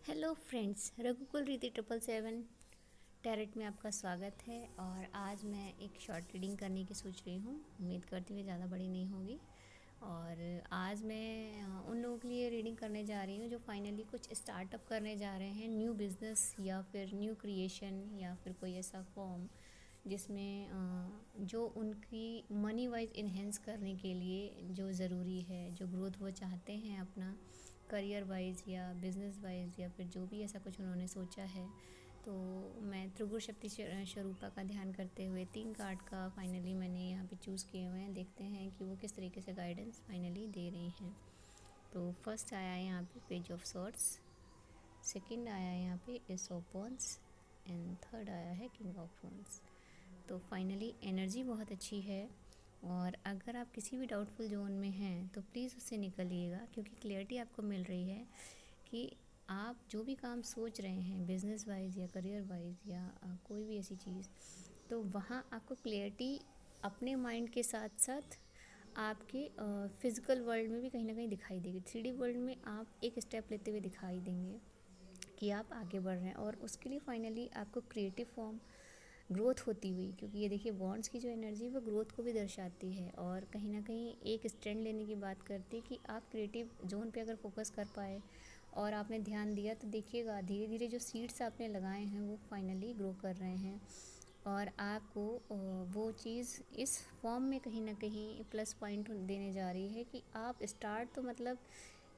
Hello friends, रघुकुल रीति 777 tarot में आपका स्वागत है। और आज मैं एक शॉर्ट रीडिंग करने की सोच रही हूँ। उम्मीद करती हूँ ज़्यादा बड़ी नहीं होगी। और आज मैं उन लोगों के लिए रीडिंग करने जा रही हूँ जो फाइनली कुछ स्टार्टअप करने जा रहे हैं, न्यू बिज़नेस या फिर न्यू क्रिएशन या फिर कोई ऐसा फॉर्म जिसमें जो उनकी मनी वाइज इन्हेंस करने के लिए जो ज़रूरी है, जो ग्रोथ वो चाहते हैं अपना करियर वाइज या बिज़नेस वाइज या फिर जो भी ऐसा कुछ उन्होंने सोचा है। तो मैं त्रिगुण शक्ति स्वरूपा का ध्यान करते हुए 3 कार्ड का फाइनली मैंने यहाँ पे चूज़ किए हुए हैं। देखते हैं कि वो किस तरीके से गाइडेंस फाइनली दे रही हैं। तो फर्स्ट आया है यहाँ पे पेज ऑफ सॉर्ड्स, सेकंड आया है यहाँ पे S of wands and third आया है किंग ऑफ वॉन्ड्स। तो फाइनली एनर्जी बहुत अच्छी है। और अगर आप किसी भी डाउटफुल जोन में हैं तो प्लीज़ उससे निकलिएगा, क्योंकि क्लियरिटी आपको मिल रही है कि आप जो भी काम सोच रहे हैं बिज़नेस वाइज या करियर वाइज या कोई भी ऐसी चीज़, तो वहाँ आपको क्लियरिटी अपने माइंड के साथ साथ आपके फिज़िकल वर्ल्ड में भी कहीं ना कहीं दिखाई देगी। 3D वर्ल्ड में आप एक स्टेप लेते हुए दिखाई देंगे कि आप आगे बढ़ रहे हैं। और उसके लिए फाइनली आपको क्रिएटिव फॉर्म ग्रोथ होती हुई, क्योंकि ये देखिए बॉन्ड्स की जो एनर्जी है वो ग्रोथ को भी दर्शाती है और कहीं ना कहीं एक स्टैंड लेने की बात करती है कि आप क्रिएटिव जोन पे अगर फोकस कर पाए और आपने ध्यान दिया तो देखिएगा धीरे धीरे जो सीड्स आपने लगाए हैं वो फाइनली ग्रो कर रहे हैं। और आपको वो चीज़ इस फॉर्म में कहीं ना कहीं प्लस पॉइंट देने जा रही है कि आप स्टार्ट तो मतलब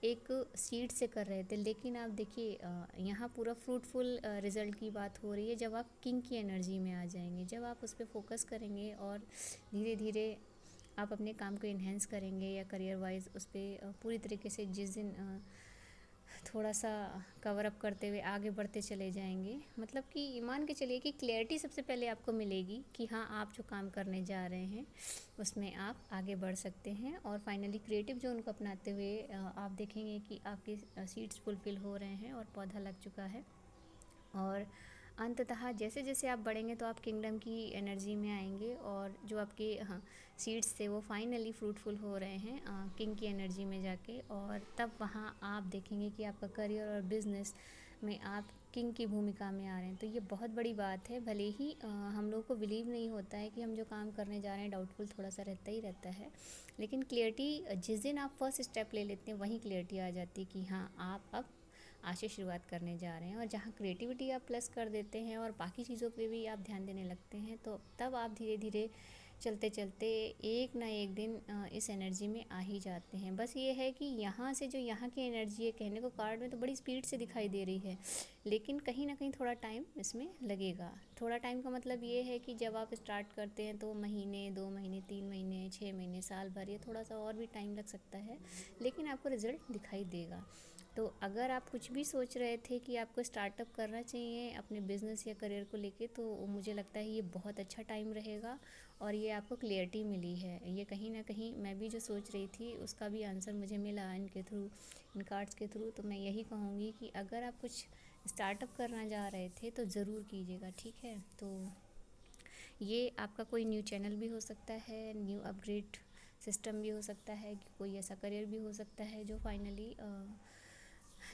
एक सीड से कर रहे थे, लेकिन आप देखिए यहाँ पूरा फ्रूटफुल रिज़ल्ट की बात हो रही है जब आप किंग की एनर्जी में आ जाएंगे, जब आप उस पर फोकस करेंगे और धीरे धीरे आप अपने काम को इन्हेंस करेंगे या करियर वाइज उस पर पूरी तरीके से जिस दिन थोड़ा सा कवर अप करते हुए आगे बढ़ते चले जाएंगे। मतलब कि मान के चलिए कि क्लैरिटी सबसे पहले आपको मिलेगी कि हाँ, आप जो काम करने जा रहे हैं उसमें आप आगे बढ़ सकते हैं। और फाइनली क्रिएटिव जोन को अपनाते हुए आप देखेंगे कि आपके सीड्स फुलफ़िल हो रहे हैं और पौधा लग चुका है। और अंततः जैसे जैसे आप बढ़ेंगे तो आप किंगडम की एनर्जी में आएंगे और जो आपके सीड्स थे वो फाइनली फ्रूटफुल हो रहे हैं किंग की एनर्जी में जाके। और तब वहाँ आप देखेंगे कि आपका करियर और बिज़नेस में आप किंग की भूमिका में आ रहे हैं। तो ये बहुत बड़ी बात है। भले ही हम लोगों को बिलीव नहीं होता है कि हम जो काम करने जा रहे हैं, डाउटफुल थोड़ा सा रहता ही रहता है, लेकिन क्लियरिटी जिस दिन आप फर्स्ट स्टेप ले लेते हैं वहीं क्लियरिटी आ जाती है कि हाँ, आप अब आज से शुरुआत करने जा रहे हैं। और जहाँ क्रिएटिविटी आप प्लस कर देते हैं और बाकी चीज़ों पे भी आप ध्यान देने लगते हैं, तो तब आप धीरे धीरे चलते चलते एक ना एक दिन इस एनर्जी में आ ही जाते हैं। बस ये है कि यहाँ से जो यहाँ की एनर्जी है, कहने को कार्ड में तो बड़ी स्पीड से दिखाई दे रही है, लेकिन कहीं ना कहीं थोड़ा टाइम इसमें लगेगा। थोड़ा टाइम का मतलब ये है कि जब आप स्टार्ट करते हैं तो महीने, 2 महीने, 3 महीने, 6 महीने, साल भर, ये थोड़ा सा और भी टाइम लग सकता है, लेकिन आपको रिज़ल्ट दिखाई देगा। तो अगर आप कुछ भी सोच रहे थे कि आपको स्टार्टअप करना चाहिए अपने बिज़नेस या करियर को लेके, तो मुझे लगता है ये बहुत अच्छा टाइम रहेगा। और ये आपको क्लियरिटी मिली है, ये कहीं ना कहीं मैं भी जो सोच रही थी उसका भी आंसर मुझे मिला इनके थ्रू, इन कार्ड्स के थ्रू। तो मैं यही कहूँगी कि अगर आप कुछ स्टार्टअप करना जा रहे थे तो ज़रूर कीजिएगा, ठीक है। तो ये आपका कोई न्यू चैनल भी हो सकता है, न्यू अपग्रेड सिस्टम भी हो सकता है, कि कोई ऐसा करियर भी हो सकता है जो फाइनली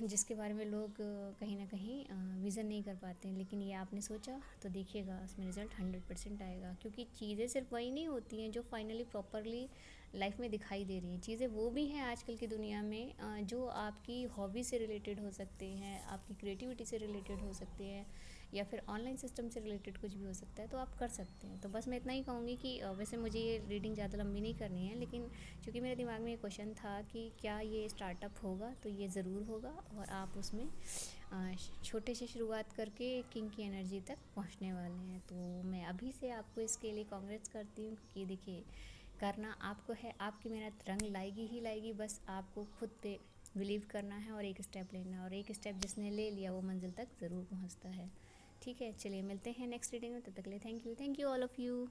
जिसके बारे में लोग कहीं ना कहीं विज़न नहीं कर पाते हैं, लेकिन ये आपने सोचा तो देखिएगा उसमें रिज़ल्ट 100% आएगा। क्योंकि चीज़ें सिर्फ वही नहीं होती हैं जो फाइनली प्रॉपरली लाइफ में दिखाई दे रही हैं, चीज़ें वो भी हैं आजकल की दुनिया में जो आपकी हॉबी से रिलेटेड हो सकती हैं, आपकी क्रिएटिविटी से रिलेटेड हो सकती हैं, या फिर ऑनलाइन सिस्टम से रिलेटेड कुछ भी हो सकता है, तो आप कर सकते हैं। तो बस मैं इतना ही कहूँगी कि वैसे मुझे ये रीडिंग ज़्यादा लंबी नहीं करनी है, लेकिन चूँकि मेरे दिमाग में ये क्वेश्चन था कि क्या ये स्टार्टअप होगा, तो ये ज़रूर होगा। और आप उसमें छोटे से शुरुआत करके किंग की एनर्जी तक पहुंचने वाले हैं। तो मैं अभी से आपको इसके लिए कांग्रेट्स करती हूँ, क्योंकि देखिए करना आपको है, आपकी मेहनत रंग लाएगी ही लाएगी, बस आपको खुद पे बिलीव करना है और एक स्टेप लेना है। और एक स्टेप जिसने ले लिया वो मंजिल तक ज़रूर पहुँचता है। ठीक है, चलिए मिलते हैं नेक्स्ट रीडिंग में। तब तक के लिए thank you all of you.